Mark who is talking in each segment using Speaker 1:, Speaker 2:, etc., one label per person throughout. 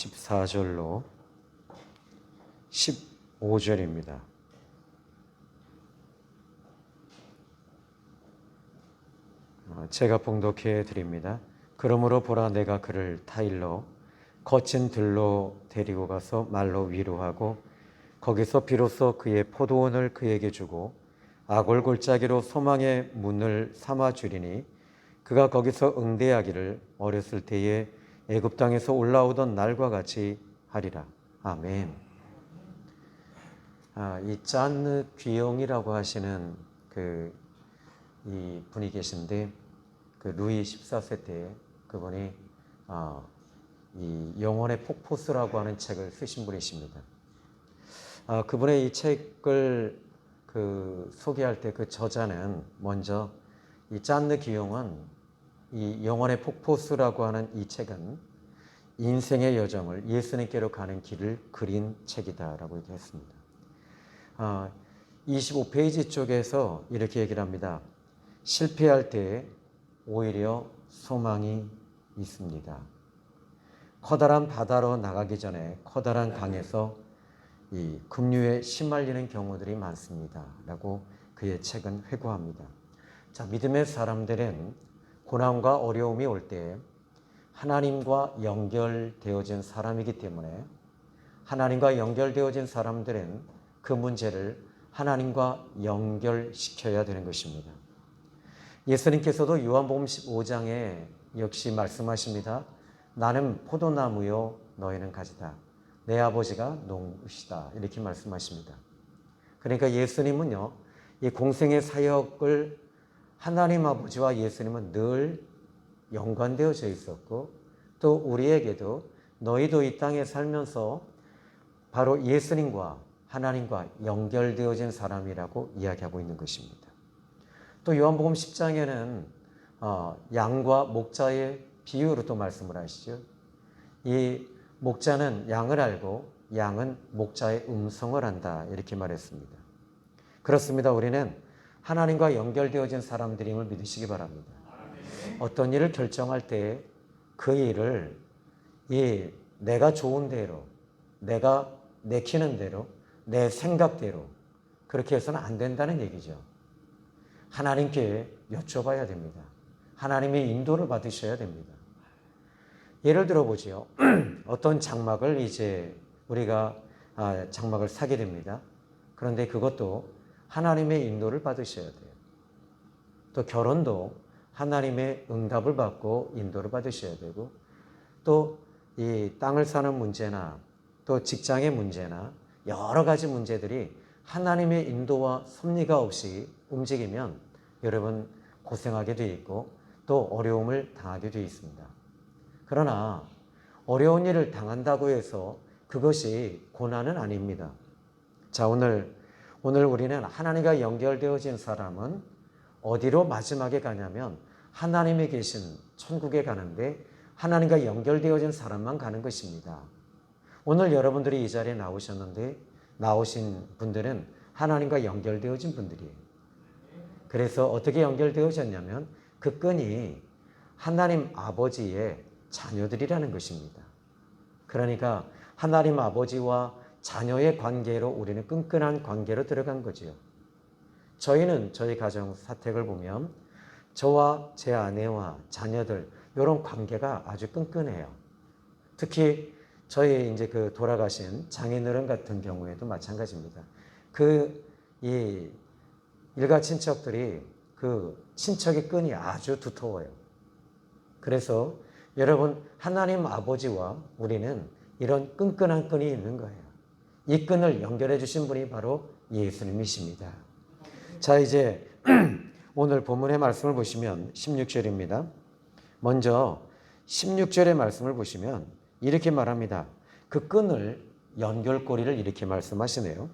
Speaker 1: 14절로 15절입니다. 제가 봉독해 드립니다. 그러므로 보라, 내가 그를 타일로 거친 들로 데리고 가서 말로 위로하고 거기서 비로소 그의 포도원을 그에게 주고 아골 골짜기로 소망의 문을 삼아 주리니 그가 거기서 응대하기를 어렸을 때에 애굽 땅에서 올라오던 날과 같이 하리라. 아멘. 이 짠느 귀용이라고 하시는 이 분이 계신데, 루이 14세 때 그분이 이 영혼의 폭포수라고 하는 책을 쓰신 분이십니다. 그분의 이 책을 소개할 때 그 저자는 먼저 이 짠느 귀용은 이 영혼의 폭포수라고 하는 이 책은 인생의 여정을 예수님께로 가는 길을 그린 책이다라고 얘기했습니다. 25페이지 쪽에서 이렇게 얘기를 합니다. 실패할 때 오히려 소망이 있습니다. 커다란 바다로 나가기 전에 커다란 강에서 이 급류에 시말리는 경우들이 많습니다. 라고 그의 책은 회고합니다. 자, 믿음의 사람들은 고난과 어려움이 올 때 하나님과 연결되어진 사람이기 때문에 하나님과 연결되어진 사람들은 그 문제를 하나님과 연결시켜야 되는 것입니다. 예수님께서도 요한복음 15장에 역시 말씀하십니다. 나는 포도나무요 너희는 가지다. 내 아버지가 농부시다. 이렇게 말씀하십니다. 그러니까 예수님은요, 이 공생의 사역을 하나님 아버지와 예수님은 늘 연관되어져 있었고, 또 우리에게도 너희도 이 땅에 살면서 바로 예수님과 하나님과 연결되어진 사람이라고 이야기하고 있는 것입니다. 또 요한복음 10장에는 양과 목자의 비유로 또 말씀을 하시죠. 이 목자는 양을 알고 양은 목자의 음성을 안다, 이렇게 말했습니다. 그렇습니다. 우리는 하나님과 연결되어진 사람들임을 믿으시기 바랍니다. 어떤 일을 결정할 때 그 일을 내가 좋은 대로, 내가 내키는 대로, 내 생각대로 그렇게 해서는 안 된다는 얘기죠. 하나님께 여쭤봐야 됩니다. 하나님의 인도를 받으셔야 됩니다. 예를 들어보죠. 어떤 장막을 이제 우리가 장막을 사게 됩니다. 그런데 그것도 하나님의 인도를 받으셔야 돼요. 또 결혼도 하나님의 응답을 받고 인도를 받으셔야 되고, 또 이 땅을 사는 문제나 또 직장의 문제나 여러 가지 문제들이 하나님의 인도와 섭리가 없이 움직이면 여러분 고생하게 되어 있고 또 어려움을 당하게 되어 있습니다. 그러나 어려운 일을 당한다고 해서 그것이 고난은 아닙니다. 자, 오늘 우리는 하나님과 연결되어진 사람은 어디로 마지막에 가냐면 하나님이 계신 천국에 가는데 하나님과 연결되어진 사람만 가는 것입니다. 오늘 여러분들이 이 자리에 나오신 분들은 하나님과 연결되어진 분들이에요. 그래서 어떻게 연결되어졌냐면 그 끈이 하나님 아버지의 자녀들이라는 것입니다. 그러니까 하나님 아버지와 자녀의 관계로 우리는 끈끈한 관계로 들어간 거지요. 저희는 저희 가정 사택을 보면 저와 제 아내와 자녀들 이런 관계가 아주 끈끈해요. 특히 저희 이제 돌아가신 장인어른 같은 경우에도 마찬가지입니다. 이 일가 친척들이 친척의 끈이 아주 두터워요. 그래서 여러분 하나님 아버지와 우리는 이런 끈끈한 끈이 있는 거예요. 이 끈을 연결해 주신 분이 바로 예수님이십니다. 자, 이제 오늘 본문의 말씀을 보시면 16절입니다. 먼저 16절의 말씀을 보시면 이렇게 말합니다. 그 끈을 연결고리를 이렇게 말씀하시네요.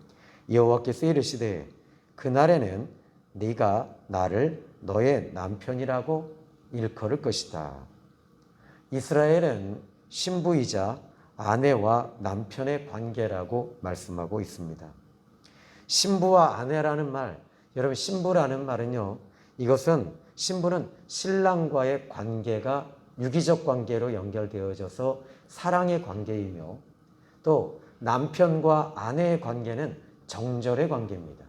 Speaker 1: 여호와께서 이르시되 그날에는 네가 나를 너의 남편이라고 일컬을 것이다. 이스라엘은 신부이자 아내와 남편의 관계라고 말씀하고 있습니다. 신부와 아내라는 말, 여러분 신부라는 말은요, 이것은 신부는 신랑과의 관계가 유기적 관계로 연결되어져서 사랑의 관계이며 또 남편과 아내의 관계는 정절의 관계입니다.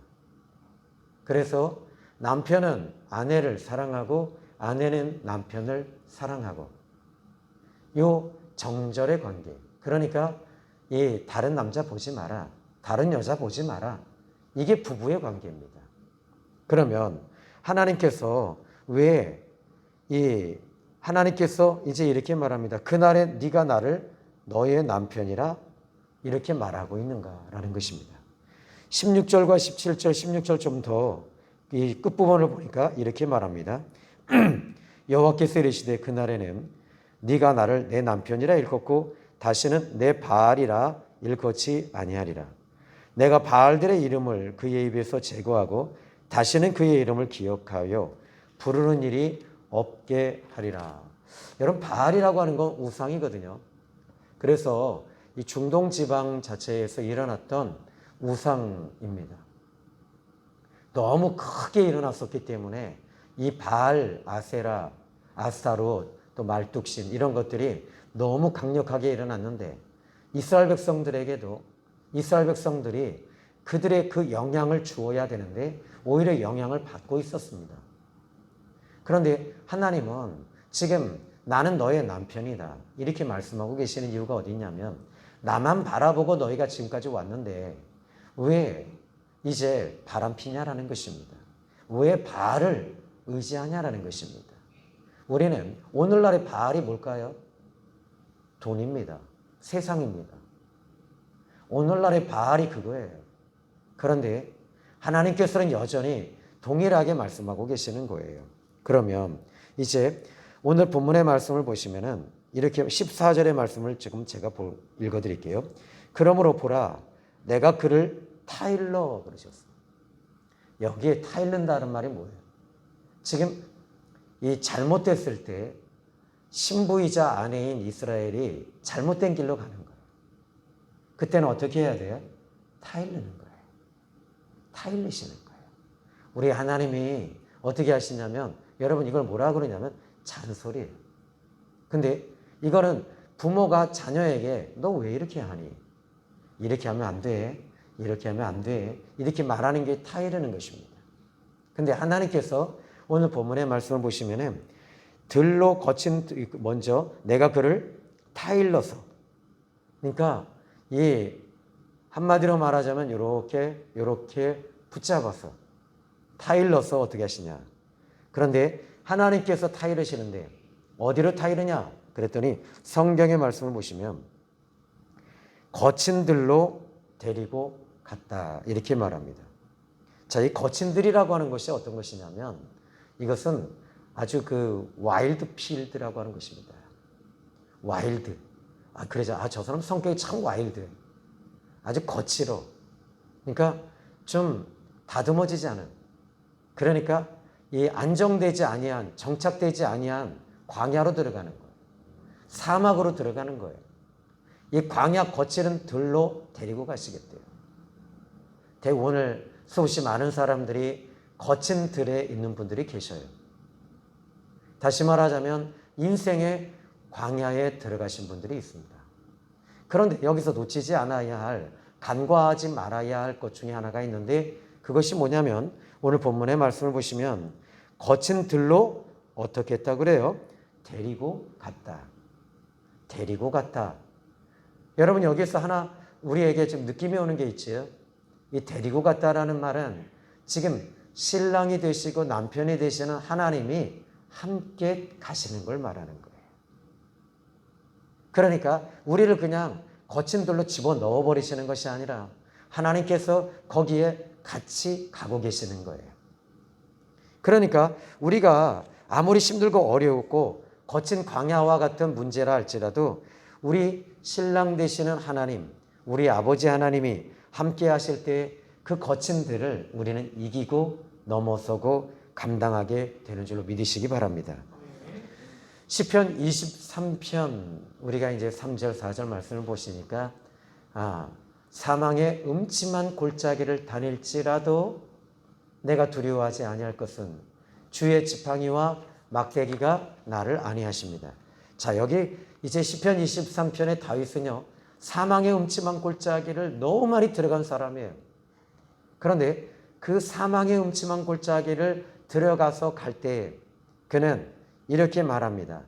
Speaker 1: 그래서 남편은 아내를 사랑하고 아내는 남편을 사랑하고 요 정절의 관계. 그러니까 이 다른 남자 보지 마라. 다른 여자 보지 마라. 이게 부부의 관계입니다. 그러면 하나님께서 왜 하나님께서 이제 이렇게 말합니다. 그날에 네가 나를 너의 남편이라 이렇게 말하고 있는가라는 것입니다. 16절과 17절, 16절 좀 더 이 끝부분을 보니까 이렇게 말합니다. 여호와께서 이르시되 그날에는 네가 나를 내 남편이라 일컫고 다시는 내 바알이라 일컫지 아니하리라. 내가 바알들의 이름을 그의 입에서 제거하고 다시는 그의 이름을 기억하여 부르는 일이 없게 하리라. 여러분, 바알이라고 하는 건 우상이거든요. 그래서 이 중동 지방 자체에서 일어났던 우상입니다. 너무 크게 일어났었기 때문에 이 바알, 아세라, 아스타롯, 또 말뚝신 이런 것들이 너무 강력하게 일어났는데 이스라엘 백성들이 그들의 그 영향을 주어야 되는데 오히려 영향을 받고 있었습니다. 그런데 하나님은 지금 나는 너의 남편이다 이렇게 말씀하고 계시는 이유가 어디 있냐면 나만 바라보고 너희가 지금까지 왔는데 왜 이제 바람 피냐라는 것입니다. 왜 바알을 의지하냐라는 것입니다. 우리는 오늘날의 바알이 뭘까요? 돈입니다. 세상입니다. 오늘날의 바알이 그거예요. 그런데 하나님께서는 여전히 동일하게 말씀하고 계시는 거예요. 그러면 이제 오늘 본문의 말씀을 보시면은 이렇게 14절의 말씀을 지금 제가 읽어드릴게요. 그러므로 보라, 내가 그를 타일러 그러셨어요. 여기에 타일른다는 말이 뭐예요? 지금 이 잘못됐을 때 신부이자 아내인 이스라엘이 잘못된 길로 가는 거예요. 그때는 어떻게 해야 돼요? 타일르는 거예요. 타일르시는 거예요. 우리 하나님이 어떻게 하시냐면 여러분 이걸 뭐라 그러냐면 잔소리예요. 근데 이거는 부모가 자녀에게 너 왜 이렇게 하니? 이렇게 하면 안 돼. 이렇게 하면 안 돼. 이렇게 말하는 게 타이르는 것입니다. 근데 하나님께서 오늘 본문의 말씀을 보시면은 들로 거친 먼저 내가 그를 타일러서 그러니까 이 한마디로 말하자면 이렇게 붙잡아서 타일러서 어떻게 하시냐. 그런데 하나님께서 타이르시는데 어디로 타이르냐? 그랬더니 성경의 말씀을 보시면 거친 들로 데리고 갔다 이렇게 말합니다. 자, 이 거친 들이라고 하는 것이 어떤 것이냐면 이것은 아주 그 와일드 필드라고 하는 것입니다. 와일드. 그러자 저 사람 성격이 참 와일드. 아주 거칠어. 그러니까 좀 다듬어지지 않은. 그러니까 이 안정되지 아니한, 정착되지 아니한 광야로 들어가는 거예요. 사막으로 들어가는 거예요. 이 광야 거칠은 들로 데리고 가시겠대요. 오늘 수없이 많은 사람들이 거친 들에 있는 분들이 계셔요. 다시 말하자면 인생의 광야에 들어가신 분들이 있습니다. 그런데 여기서 놓치지 않아야 할, 간과하지 말아야 할 것 중에 하나가 있는데 그것이 뭐냐면 오늘 본문의 말씀을 보시면 거친 들로 어떻게 했다 그래요? 데리고 갔다. 데리고 갔다. 여러분 여기서 하나 우리에게 좀 느낌이 오는 게 있지요. 이 데리고 갔다라는 말은 지금 신랑이 되시고 남편이 되시는 하나님이 함께 가시는 걸 말하는 거예요. 그러니까 우리를 그냥 거친 돌로 집어넣어 버리시는 것이 아니라 하나님께서 거기에 같이 가고 계시는 거예요. 그러니까 우리가 아무리 힘들고 어려웠고 거친 광야와 같은 문제라 할지라도 우리 신랑 되시는 하나님, 우리 아버지 하나님이 함께 하실 때 그 거친 들을 우리는 이기고 넘어서고 감당하게 되는 줄로 믿으시기 바랍니다. 시편 23편 우리가 이제 3절 4절 말씀을 보시니까 사망의 음침한 골짜기를 다닐지라도 내가 두려워하지 아니할 것은 주의 지팡이와 막대기가 나를 안위하십니다. 자, 여기 이제 시편 23편의 다윗은요, 사망의 음침한 골짜기를 너무 많이 들어간 사람이에요. 그런데 그 사망의 음침한 골짜기를 들어가서 갈 때 그는 이렇게 말합니다.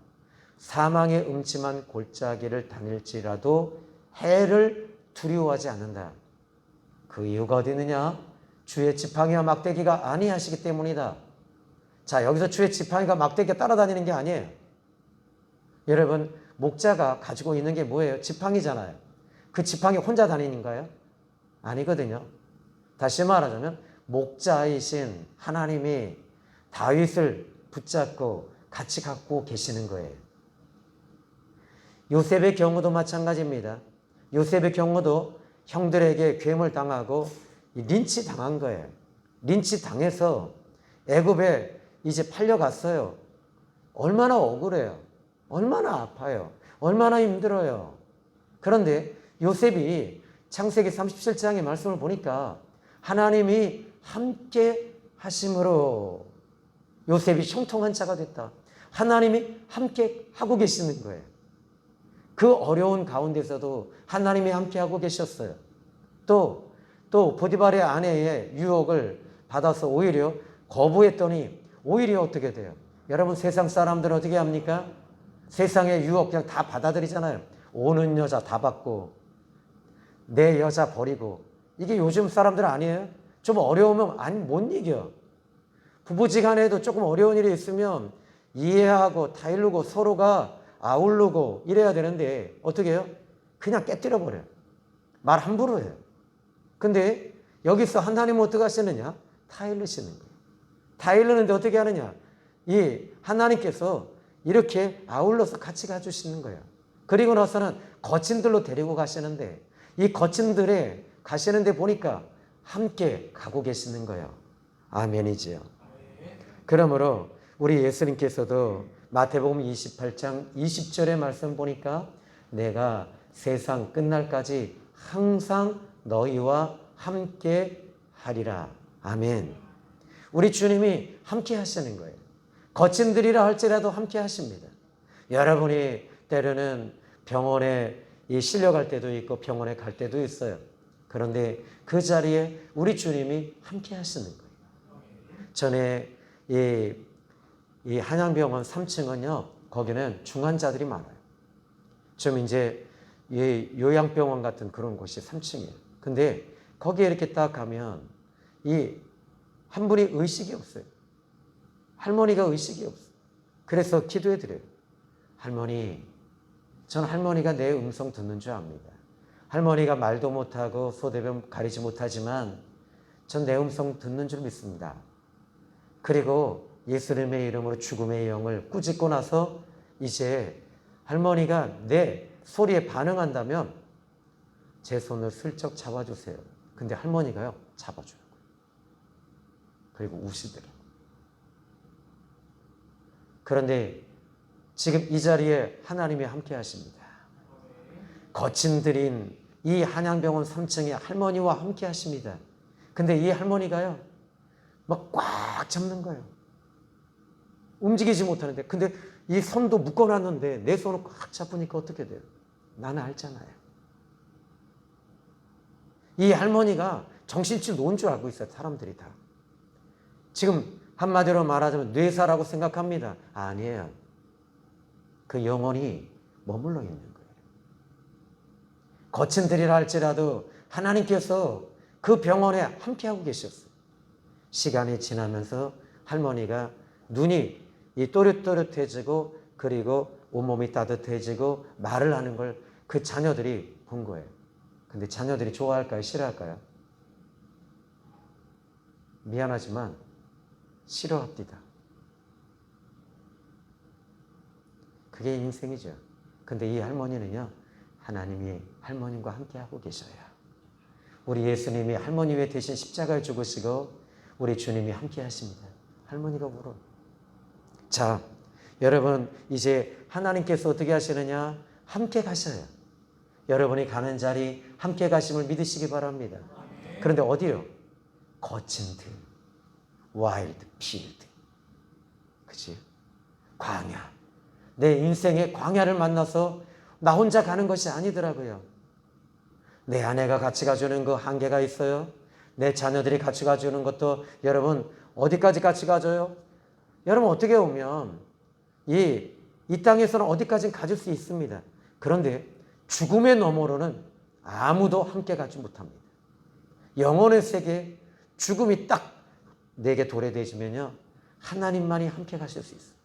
Speaker 1: 사망의 음침한 골짜기를 다닐지라도 해를 두려워하지 않는다. 그 이유가 어디 있느냐? 주의 지팡이와 막대기가 아니하시기 때문이다. 자, 여기서 주의 지팡이가 막대기가 따라다니는 게 아니에요. 여러분, 목자가 가지고 있는 게 뭐예요? 지팡이잖아요. 그 지팡이 혼자 다니는가요? 아니거든요. 다시 말하자면 목자이신 하나님이 다윗을 붙잡고 같이 갖고 계시는 거예요. 요셉의 경우도 마찬가지입니다. 요셉의 경우도 형들에게 괴물 당하고 린치 당한 거예요. 린치 당해서 애굽에 이제 팔려갔어요. 얼마나 억울해요. 얼마나 아파요. 얼마나 힘들어요. 그런데 요셉이 창세기 37장의 말씀을 보니까 하나님이 함께 하심으로 요셉이 형통한 자가 됐다. 하나님이 함께 하고 계시는 거예요. 그 어려운 가운데서도 하나님이 함께 하고 계셨어요. 또 보디발의 아내의 유혹을 받아서 오히려 거부했더니 오히려 어떻게 돼요? 여러분, 세상 사람들은 어떻게 합니까? 세상의 유혹 그냥 다 받아들이잖아요. 오는 여자 다 받고 내 여자 버리고. 이게 요즘 사람들 아니에요? 좀 어려우면 못 이겨. 부부지간에도 조금 어려운 일이 있으면 이해하고 타일르고 서로가 아우르고 이래야 되는데 어떻게 해요? 그냥 깨뜨려 버려요. 말 함부로 해요. 근데 여기서 하나님은 어떻게 하시느냐? 타일르시는 거예요. 타일르는데 어떻게 하느냐? 이 하나님께서 이렇게 아울러서 같이 가주시는 거예요. 그리고 나서는 거친들로 데리고 가시는데 이 거친들에 가시는데 보니까 함께 가고 계시는 거예요. 아멘이지요. 그러므로 우리 예수님께서도 마태복음 28장 20절의 말씀 보니까 내가 세상 끝날까지 항상 너희와 함께 하리라. 아멘. 우리 주님이 함께 하시는 거예요. 거친들이라 할지라도 함께 하십니다. 여러분이 때로는 병원에 실려갈 때도 있고 병원에 갈 때도 있어요. 그런데 그 자리에 우리 주님이 함께 하시는 거예요. 전에 이 한양병원 3층은요, 거기는 중환자들이 많아요. 좀 이제 요양병원 같은 그런 곳이 3층이에요. 근데 거기에 이렇게 딱 가면 한 분이 의식이 없어요. 할머니가 의식이 없어요. 그래서 기도해 드려요. 할머니, 전 할머니가 내 음성 듣는 줄 압니다. 할머니가 말도 못하고 소대변 가리지 못하지만 전 내 음성 듣는 줄 믿습니다. 그리고 예수님의 이름으로 죽음의 영을 꾸짖고 나서 이제 할머니가 내 소리에 반응한다면 제 손을 슬쩍 잡아주세요. 근데 할머니가요, 잡아줘요. 그리고 우시더라고요. 그런데 지금 이 자리에 하나님이 함께 하십니다. 거친들인 이 한양병원 3층에 할머니와 함께 하십니다. 근데 이 할머니가요, 막 꽉 잡는 거예요. 움직이지 못하는데. 근데 이 손도 묶어놨는데 내 손을 꽉 잡으니까 어떻게 돼요? 나는 알잖아요. 이 할머니가 정신줄 놓은 줄 알고 있어요. 사람들이 다. 지금 한마디로 말하자면 뇌사라고 생각합니다. 아니에요. 그 영혼이 머물러 있는 거예요. 거친들이라 할지라도 하나님께서 그 병원에 함께하고 계셨어요. 시간이 지나면서 할머니가 눈이 또렷또렷해지고 그리고 온몸이 따뜻해지고 말을 하는 걸 그 자녀들이 본 거예요. 근데 자녀들이 좋아할까요? 싫어할까요? 미안하지만 싫어합니다. 그게 인생이죠. 근데 이 할머니는요, 하나님이 할머님과 함께하고 계셔요. 우리 예수님이 할머니 위에 대신 십자가를 죽으시고 우리 주님이 함께 하십니다. 할머니가 울어. 자, 여러분, 이제 하나님께서 어떻게 하시느냐? 함께 가셔요. 여러분이 가는 자리 함께 가심을 믿으시기 바랍니다. 그런데 어디요? 거친 들, 와일드 필드, 그치? 광야, 내 인생의 광야를 만나서 나 혼자 가는 것이 아니더라고요. 내 아내가 같이 가주는 그 한계가 있어요. 내 자녀들이 같이 가주는 것도 여러분 어디까지 같이 가줘요? 여러분 어떻게 보면 이 땅에서는 어디까지 가질 수 있습니다. 그런데 죽음의 너머로는 아무도 함께 가지 못합니다. 영혼의 세계 죽음이 딱 내게 도래되시면요 하나님만이 함께 가실 수 있어요.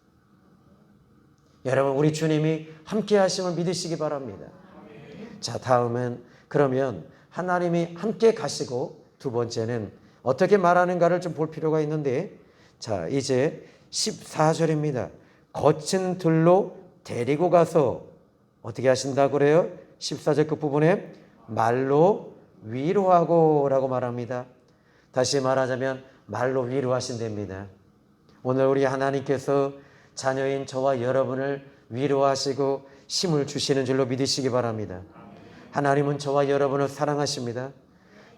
Speaker 1: 여러분 우리 주님이 함께 하심을 믿으시기 바랍니다. 자, 다음은 그러면 하나님이 함께 가시고 두 번째는 어떻게 말하는가를 좀 볼 필요가 있는데, 자 이제 14절입니다. 거친 들로 데리고 가서 어떻게 하신다고 그래요? 14절 끝부분에 말로 위로하고 라고 말합니다. 다시 말하자면 말로 위로하신답니다. 오늘 우리 하나님께서 자녀인 저와 여러분을 위로하시고 힘을 주시는 줄로 믿으시기 바랍니다. 하나님은 저와 여러분을 사랑하십니다.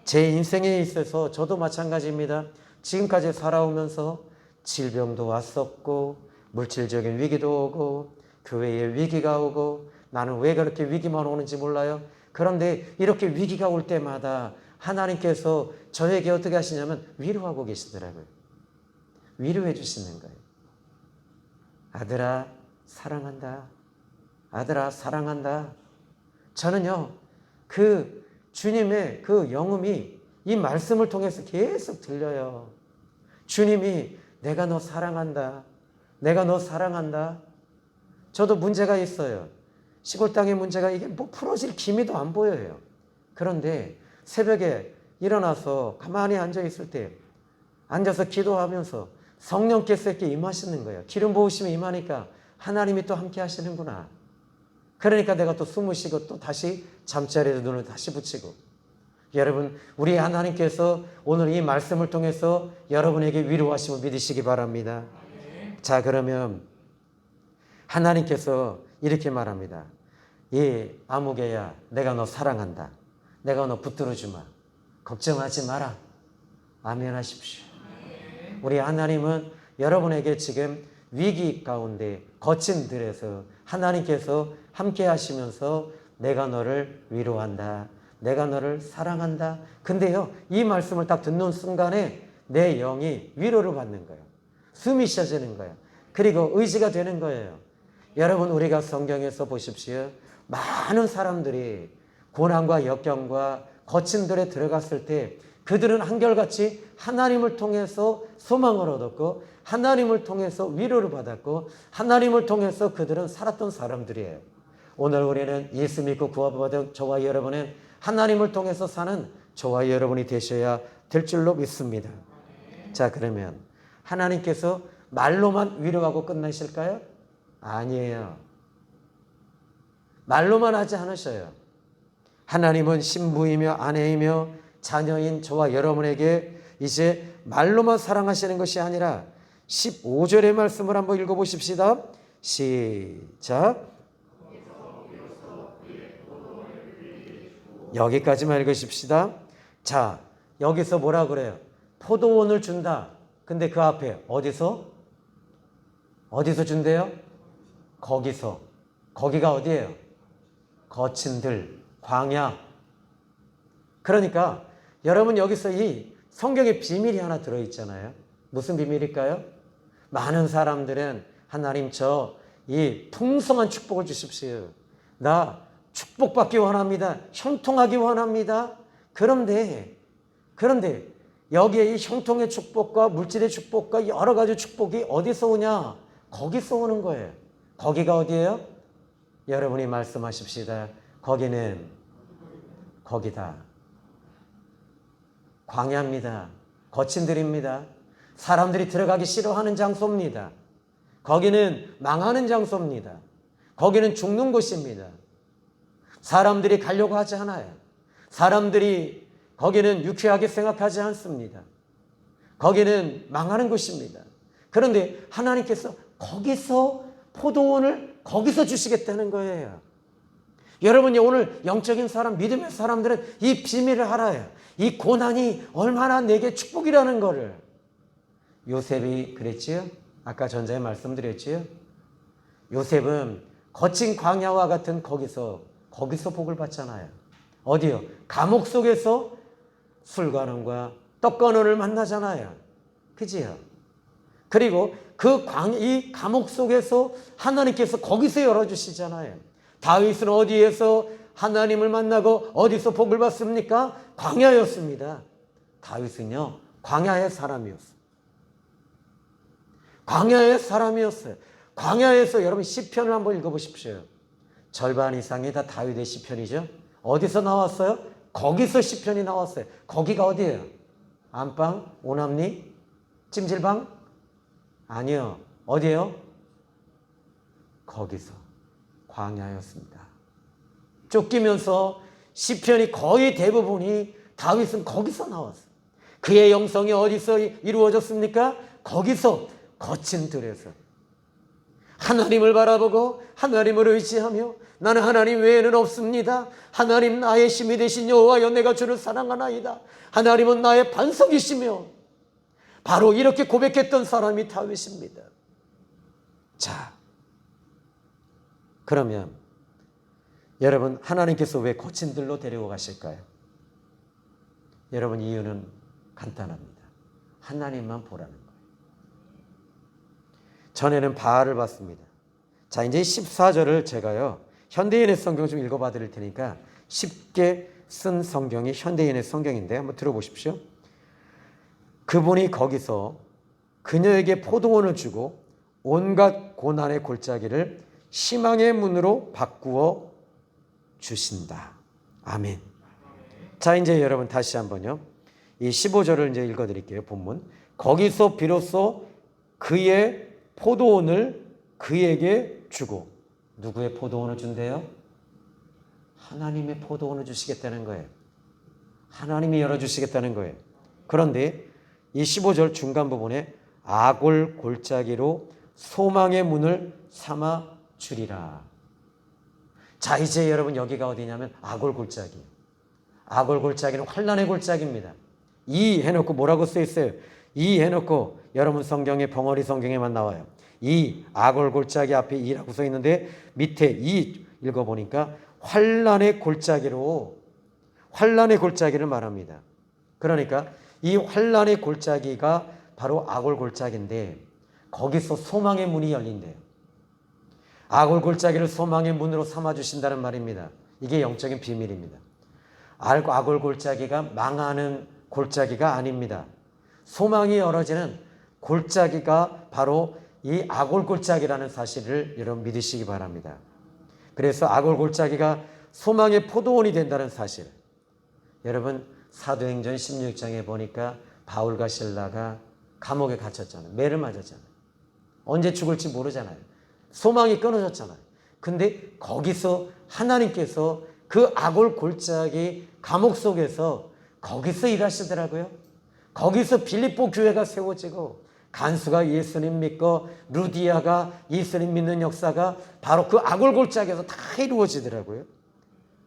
Speaker 1: 제 인생에 있어서 저도 마찬가지입니다. 지금까지 살아오면서 질병도 왔었고 물질적인 위기도 오고 교회에 위기가 오고 나는 왜 그렇게 위기만 오는지 몰라요. 그런데 이렇게 위기가 올 때마다 하나님께서 저에게 어떻게 하시냐면 위로하고 계시더라고요. 위로해 주시는 거예요. 아들아 사랑한다. 아들아 사랑한다. 저는요 그 주님의 그 영음이 이 말씀을 통해서 계속 들려요. 주님이 내가 너 사랑한다. 내가 너 사랑한다. 저도 문제가 있어요. 시골 땅의 문제가 이게 뭐 풀어질 기미도 안 보여요. 그런데 새벽에 일어나서 가만히 앉아 있을 때 앉아서 기도하면서 성령께서 이렇게 임하시는 거예요. 기름 부으심이 임하니까 하나님이 또 함께 하시는구나. 그러니까 내가 또 숨을 쉬고 또 다시 잠자리에 눈을 다시 붙이고. 여러분 우리 하나님께서 오늘 이 말씀을 통해서 여러분에게 위로하심을 믿으시기 바랍니다. 자 그러면 하나님께서 이렇게 말합니다. 이 아무개야 내가 너 사랑한다. 내가 너 붙들어 주마. 걱정하지 마라. 아멘 하십시오. 우리 하나님은 여러분에게 지금 위기 가운데 거친 들에서 하나님께서 함께 하시면서 내가 너를 위로한다. 내가 너를 사랑한다. 근데요 이 말씀을 딱 듣는 순간에 내 영이 위로를 받는 거예요. 숨이 쉬어지는 거예요. 그리고 의지가 되는 거예요. 여러분 우리가 성경에서 보십시오. 많은 사람들이 고난과 역경과 거친 들에 들어갔을 때 그들은 한결같이 하나님을 통해서 소망을 얻었고 하나님을 통해서 위로를 받았고 하나님을 통해서 그들은 살았던 사람들이에요. 오늘 우리는 예수 믿고 구원받은 저와 여러분은 하나님을 통해서 사는 저와 여러분이 되셔야 될 줄로 믿습니다. 자 그러면 하나님께서 말로만 위로하고 끝나실까요? 아니에요. 말로만 하지 않으셔요. 하나님은 신부이며 아내이며 자녀인 저와 여러분에게 이제 말로만 사랑하시는 것이 아니라 15절의 말씀을 한번 읽어보십시다. 시작. 여기까지만 읽으십시다. 자, 여기서 뭐라 그래요? 포도원을 준다. 근데 그 앞에 어디서 준대요? 거기서. 거기가 어디예요? 거친 들, 광야. 그러니까 여러분 여기서 이 성경에 비밀이 하나 들어있잖아요. 무슨 비밀일까요? 많은 사람들은 하나님 저 이 풍성한 축복을 주십시오. 나 축복받기 원합니다. 형통하기 원합니다. 그런데 여기에 이 형통의 축복과 물질의 축복과 여러 가지 축복이 어디서 오냐? 거기서 오는 거예요. 거기가 어디예요? 여러분이 말씀하십시다. 거기는 거기다. 광야입니다. 거친 들입니다. 사람들이 들어가기 싫어하는 장소입니다. 거기는 망하는 장소입니다. 거기는 죽는 곳입니다. 사람들이 가려고 하지 않아요. 사람들이 거기는 유쾌하게 생각하지 않습니다. 거기는 망하는 곳입니다. 그런데 하나님께서 거기서 포도원을 거기서 주시겠다는 거예요. 여러분이 오늘 영적인 사람, 믿음의 사람들은 이 비밀을 알아요. 이 고난이 얼마나 내게 축복이라는 거를. 요셉이 그랬지요? 아까 전자에 말씀드렸지요? 요셉은 거친 광야와 같은 거기서 복을 받잖아요. 어디요? 감옥 속에서 술관원과 떡관원을 만나잖아요. 그지요? 그리고 이 감옥 속에서 하나님께서 거기서 열어주시잖아요. 다윗은 어디에서 하나님을 만나고 어디서 복을 받습니까? 광야였습니다. 다윗은요, 광야의 사람이었어요. 광야의 사람이었어요. 광야에서 여러분 시편을 한번 읽어보십시오. 절반 이상이 다 다윗의 시편이죠. 어디서 나왔어요? 거기서 시편이 나왔어요. 거기가 어디예요? 안방? 오남리? 찜질방? 아니요. 어디예요? 거기서 광야였습니다. 쫓기면서 시편이 거의 대부분이 다윗은 거기서 나왔어요. 그의 영성이 어디서 이루어졌습니까? 거기서 거친 들에서 하나님을 바라보고 하나님을 의지하며 나는 하나님 외에는 없습니다. 하나님 나의 힘이 되신 여호와여 내가 주를 사랑하나이다. 하나님은 나의 반석이시며 바로 이렇게 고백했던 사람이 다윗입니다. 자, 그러면 여러분 하나님께서 왜 거친 들로 데리고 가실까요? 여러분 이유는 간단합니다. 하나님만 보라는 거예요. 전에는 바알을 봤습니다. 자, 이제 14절을 제가요 현대인의 성경 좀 읽어봐 드릴 테니까 쉽게 쓴 성경이 현대인의 성경인데 한번 들어보십시오. 그분이 거기서 그녀에게 포도원을 주고 온갖 고난의 골짜기를 희망의 문으로 바꾸어 주신다. 아멘. 자, 이제 여러분 다시 한번요. 이 15절을 이제 읽어 드릴게요. 본문. 거기서 비로소 그의 포도원을 그에게 주고, 누구의 포도원을 준대요? 하나님의 포도원을 주시겠다는 거예요. 하나님이 열어주시겠다는 거예요. 그런데 이 15절 중간 부분에 아골 골짜기로 소망의 문을 삼아 주리라. 자, 이제 여러분 여기가 어디냐면 아골 골짜기. 아골 골짜기는 환난의 골짜기입니다. 이 해놓고 뭐라고 써 있어요? 이 해놓고 여러분 성경에 벙어리 성경에만 나와요. 이 아골 골짜기 앞에 이라고 써 있는데 밑에 이 읽어보니까 환난의 골짜기로 환난의 골짜기를 말합니다. 그러니까 이 환난의 골짜기가 바로 아골 골짜기인데 거기서 소망의 문이 열린대요. 아골 골짜기를 소망의 문으로 삼아주신다는 말입니다. 이게 영적인 비밀입니다. 아골 골짜기가 망하는 골짜기가 아닙니다. 소망이 열어지는 골짜기가 바로 이 아골 골짜기라는 사실을 여러분 믿으시기 바랍니다. 그래서 아골 골짜기가 소망의 포도원이 된다는 사실. 여러분 사도행전 16장에 보니까 바울과 실라가 감옥에 갇혔잖아요. 매를 맞았잖아요. 언제 죽을지 모르잖아요. 소망이 끊어졌잖아요. 근데 거기서 하나님께서 그 아골 골짜기 감옥 속에서 거기서 일하시더라고요. 거기서 빌립보 교회가 세워지고 간수가 예수님 믿고 루디아가 예수님 믿는 역사가 바로 그 아골 골짜기에서 다 이루어지더라고요.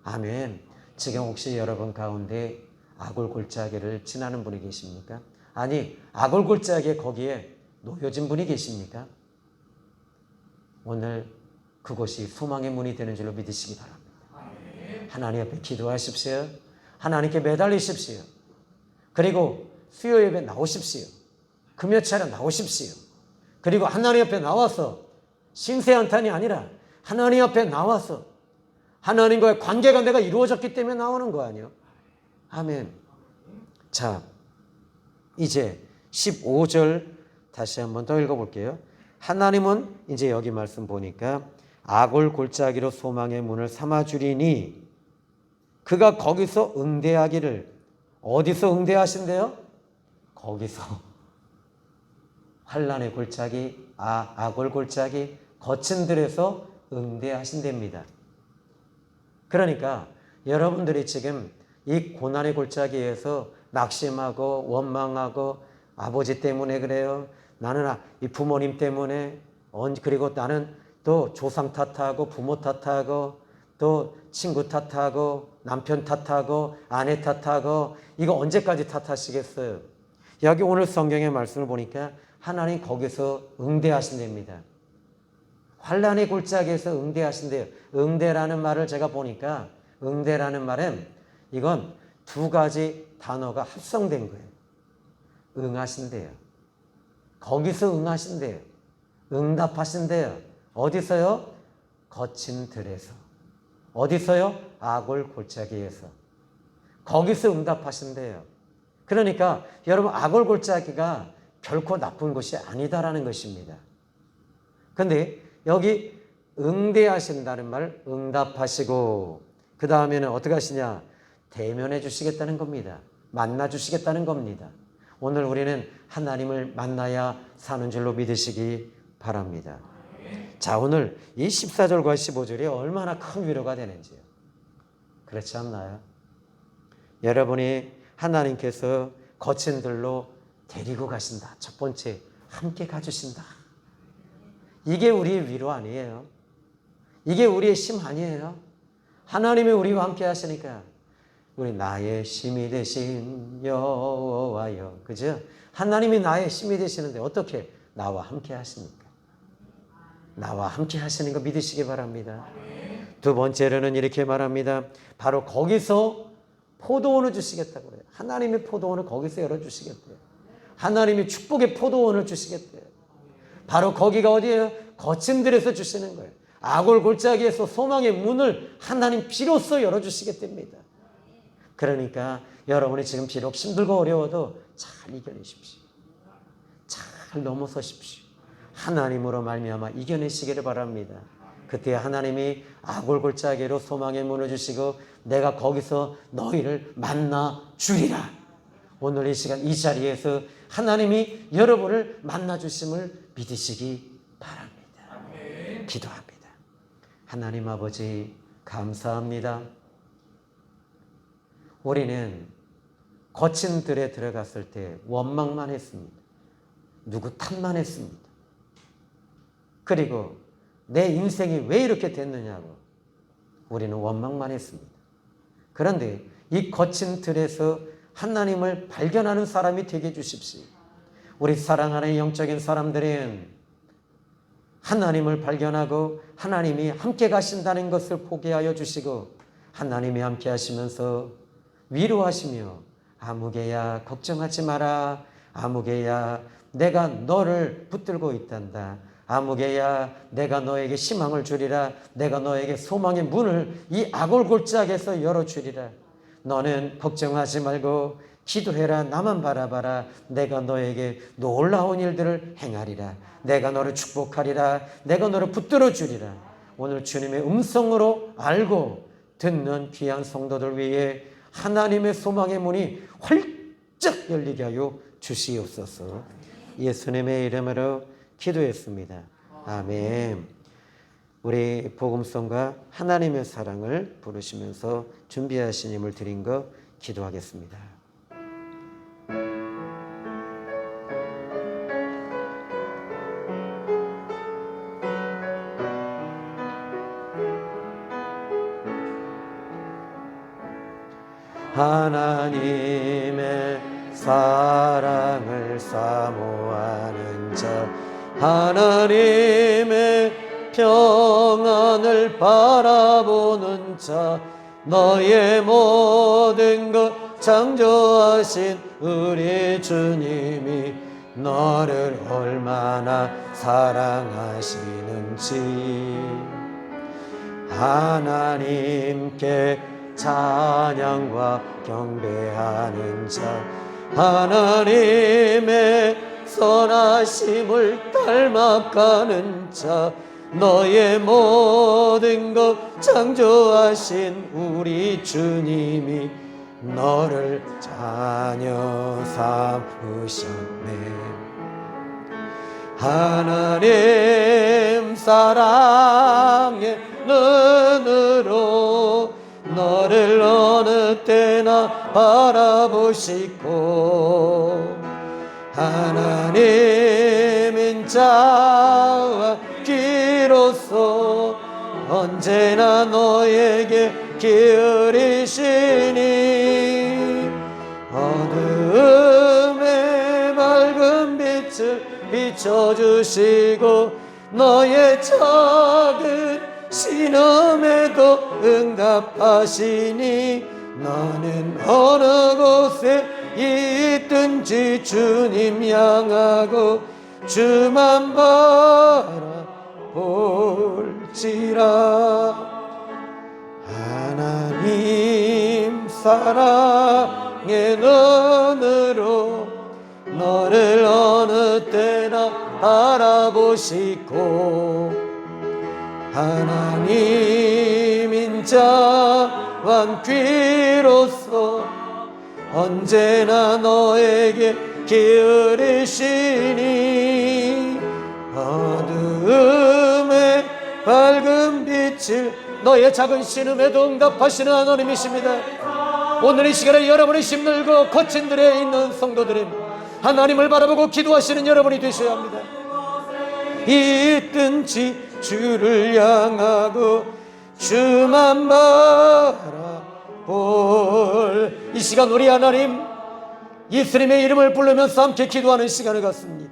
Speaker 1: 아멘. 지금 혹시 여러분 가운데 아골 골짜기를 지나는 분이 계십니까? 아니, 아골 골짜기에 거기에 놓여진 분이 계십니까? 오늘 그곳이 소망의 문이 되는 줄로 믿으시기 바랍니다. 하나님 앞에 기도하십시오. 하나님께 매달리십시오. 그리고 수요 예배 나오십시오. 금요차례 나오십시오. 그리고 하나님 앞에 나와서 신세한탄이 아니라 하나님 앞에 나와서 하나님과의 관계가 내가 이루어졌기 때문에 나오는 거 아니에요? 아멘. 자, 이제 15절 다시 한번 더 읽어볼게요. 하나님은 이제 여기 말씀 보니까 아골 골짜기로 소망의 문을 삼아주리니 그가 거기서 응대하기를. 어디서 응대하신대요? 거기서 환난의 골짜기, 아골 골짜기, 거친 들에서 응대하신답니다. 그러니까 여러분들이 지금 이 고난의 골짜기에서 낙심하고 원망하고 아버지 때문에 그래요. 나는 이 부모님 때문에, 그리고 나는 또 조상 탓하고 부모 탓하고 또 친구 탓하고 남편 탓하고 아내 탓하고 이거 언제까지 탓하시겠어요? 여기 오늘 성경의 말씀을 보니까 하나님 거기서 응대하신답니다. 환난의 골짜기에서 응대하신대요. 응대라는 말을 제가 보니까 응대라는 말은 이건 두 가지 단어가 합성된 거예요. 응하신대요. 거기서 응하신대요. 응답하신대요. 어디서요? 거친 들에서. 어디서요? 아골 골짜기에서. 거기서 응답하신대요. 그러니까 여러분 아골 골짜기가 결코 나쁜 것이 아니다라는 것입니다. 근데 여기 응대하신다는 말, 응답하시고 그 다음에는 어떻게 하시냐? 대면해 주시겠다는 겁니다. 만나 주시겠다는 겁니다. 오늘 우리는 하나님을 만나야 사는 줄로 믿으시기 바랍니다. 자, 오늘 이 14절과 15절이 얼마나 큰 위로가 되는지요. 그렇지 않나요? 여러분이 하나님께서 거친 들로 데리고 가신다. 첫 번째, 함께 가주신다. 이게 우리의 위로 아니에요. 이게 우리의 힘 아니에요. 하나님이 우리와 함께 하시니까 우리 나의 힘이 되신 여호와여. 그죠? 하나님이 나의 힘이 되시는데 어떻게 나와 함께 하십니까? 나와 함께 하시는 거 믿으시기 바랍니다. 두 번째로는 이렇게 말합니다. 바로 거기서 포도원을 주시겠다고 그래요. 하나님의 포도원을 거기서 열어주시겠대요. 하나님이 축복의 포도원을 주시겠대요. 바로 거기가 어디예요? 거친 들에서 주시는 거예요. 아골 골짜기에서 소망의 문을 하나님 비로소 열어주시겠답니다. 그러니까 여러분이 지금 비록 힘들고 어려워도 잘 이겨내십시오. 잘 넘어서십시오. 하나님으로 말미암아 이겨내시기를 바랍니다. 그때 하나님이 아골 골짜기로 소망의 문을 주시고 내가 거기서 너희를 만나 주리라. 오늘 이 시간 이 자리에서 하나님이 여러분을 만나 주심을 믿으시기 바랍니다. 기도합니다. 하나님 아버지 감사합니다. 우리는 거친 들에 들어갔을 때 원망만 했습니다. 누구 탓만 했습니다. 그리고 내 인생이 왜 이렇게 됐느냐고 우리는 원망만 했습니다. 그런데 이 거친 들에서 하나님을 발견하는 사람이 되게 해주십시오. 우리 사랑하는 영적인 사람들은 하나님을 발견하고 하나님이 함께 가신다는 것을 보게 하여 주시고 하나님이 함께 하시면서 위로하시며 아무개야 걱정하지 마라. 아무개야 내가 너를 붙들고 있단다. 아무개야 내가 너에게 희망을 주리라. 내가 너에게 소망의 문을 이 아골 골짜기에서 열어주리라. 너는 걱정하지 말고 기도해라. 나만 바라봐라. 내가 너에게 놀라운 일들을 행하리라. 내가 너를 축복하리라. 내가 너를 붙들어 주리라. 오늘 주님의 음성으로 알고 듣는 귀한 성도들 위해 하나님의 소망의 문이 활짝 열리게 하여 주시옵소서. 예수님의 이름으로 기도했습니다. 아멘. 우리 복음성과 하나님의 사랑을 부르시면서 준비하신 힘을 드린 거 기도하겠습니다. 하나님의 사랑을 사모하는 자, 하나님의 평안을 바라보는 자, 너의 모든 것 창조하신 우리 주님이 너를 얼마나 사랑하시는지 하나님께 찬양과 경배하는 자, 하나님의 선하심을 닮아가는 자, 너의 모든 것 창조하신 우리 주님이 너를 자녀 삼으셨네. 하나님 사랑의 눈으로 너를 어느 때나 바라보시고 하나님 인자와 귀로서 언제나 너에게 기울이시니 어둠의 맑은 빛을 비춰주시고 너의 작은 신음에도 응답하시니 나는 어느 곳에 있든지 주님 향하고 주만 바라볼지라. 하나님 사랑의 눈으로 너를 어느 때나 바라보시고 하나님 인자한 귀로서 언제나 너에게 기울이시니 어두움에 밝은 빛을 너의 작은 신음에도 응답하시는 하나님이십니다. 오늘 이 시간에 여러분이 힘들고 거친 들에 있는 성도들은 하나님을 바라보고 기도하시는 여러분이 되셔야 합니다. 있든지 주를 향하고 주만 바라볼. 이 시간 우리 하나님 예수님의 이름을 부르면서 함께 기도하는 시간을 갖습니다.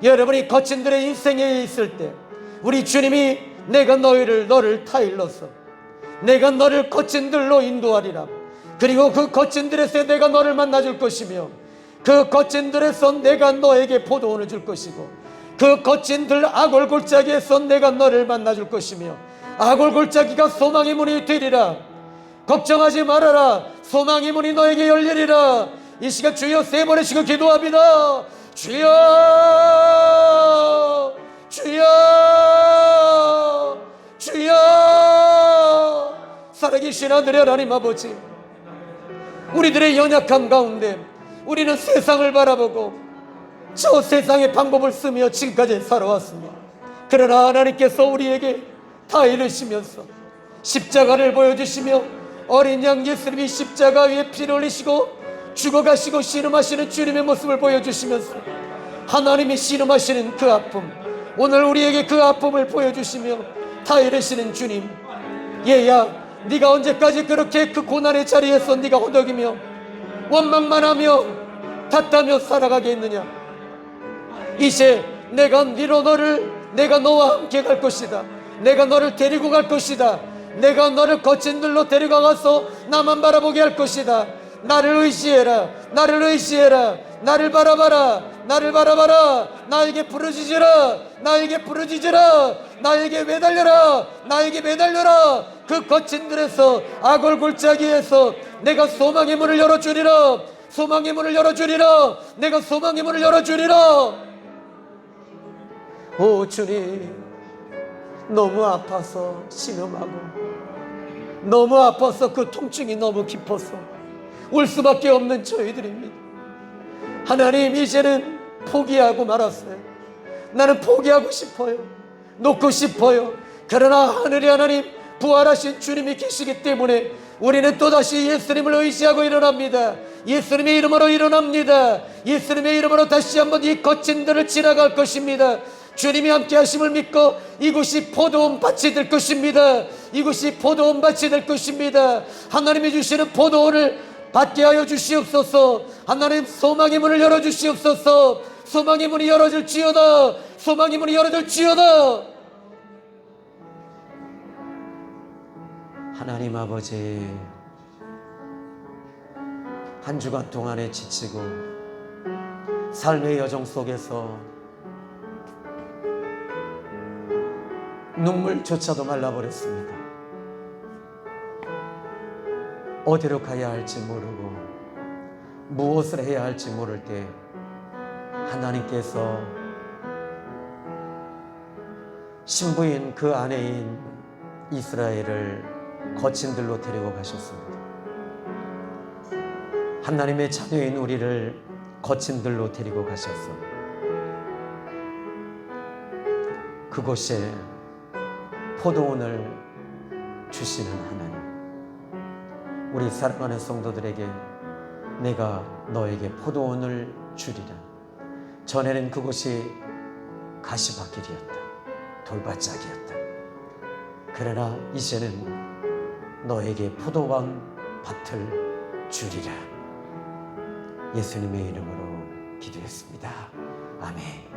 Speaker 1: 여러분이 거친 들의 인생에 있을 때 우리 주님이 내가 너를 타일러서 내가 너를 거친 들로 인도하리라. 그리고 그 거친 들에서 내가 너를 만나줄 것이며 그 거친 들에서 내가 너에게 포도원을 줄 것이고 그 거친 들 아골골짜기에서 내가 너를 만나줄 것이며 아골골짜기가 소망의 문이 되리라. 걱정하지 말아라. 소망의 문이 너에게 열리리라. 이 시간 주여 세 번 하시고 기도합니다. 주여 주여 주여. 살아계신 하늘의 하나님 아버지, 우리들의 연약함 가운데 우리는 세상을 바라보고 저 세상의 방법을 쓰며 지금까지 살아왔습니다. 그러나 하나님께서 우리에게 다 이루시면서 십자가를 보여주시며 어린 양 예수님이 십자가 위에 피를 흘리시고 죽어가시고 씨름하시는 주님의 모습을 보여주시면서 하나님이 씨름하시는 그 아픔, 오늘 우리에게 그 아픔을 보여주시며 다 이루시는 주님, 얘야 네가 언제까지 그렇게 그 고난의 자리에서 네가 허덕이며 원망만 하며 탓하며 살아가겠느냐. 이제 내가 너와 함께 갈 것이다. 내가 너를 데리고 갈 것이다. 내가 너를 거친 들로 데려가서 나만 바라보게 할 것이다. 나를 의지해라. 나를 의지해라. 나를 바라봐라. 나를 바라봐라. 나에게 부르짖으라. 나에게 부르짖으라. 나에게 매달려라. 나에게 매달려라. 그 거친 들에서 아골골짜기에서 내가 소망의 문을 열어주리라. 소망의 문을 열어주리라. 내가 소망의 문을 열어주리라. 오 주님, 너무 아파서 신음하고 너무 아파서 그 통증이 너무 깊어서 울 수밖에 없는 저희들입니다. 하나님, 이제는 포기하고 말았어요. 나는 포기하고 싶어요. 놓고 싶어요. 그러나 하늘의 하나님, 부활하신 주님이 계시기 때문에 우리는 또다시 예수님을 의지하고 일어납니다. 예수님의 이름으로 일어납니다. 예수님의 이름으로 다시 한번 이 거친 들을 지나갈 것입니다. 주님이 함께 하심을 믿고 이곳이 포도원 밭이 될 것입니다. 이곳이 포도원 밭이 될 것입니다. 하나님이 주시는 포도원을 받게 하여 주시옵소서. 하나님, 소망의 문을 열어주시옵소서. 소망의 문이 열어질지어다. 소망의 문이 열어질지어다. 하나님 아버지, 한 주간 동안에 지치고 삶의 여정 속에서 눈물조차도 말라버렸습니다. 어디로 가야 할지 모르고 무엇을 해야 할지 모를 때 하나님께서 신부인 그 아내인 이스라엘을 거친 들로 데리고 가셨습니다. 하나님의 자녀인 우리를 거친 들로 데리고 가셨어. 그곳에 포도원을 주시는 하나님, 우리 사랑하는 성도들에게 내가 너에게 포도원을 주리라. 전에는 그곳이 가시밭길이었다. 돌밭짝이었다. 그러나 이제는 너에게 포도원 밭을 주리라. 예수님의 이름으로 기도했습니다. 아멘.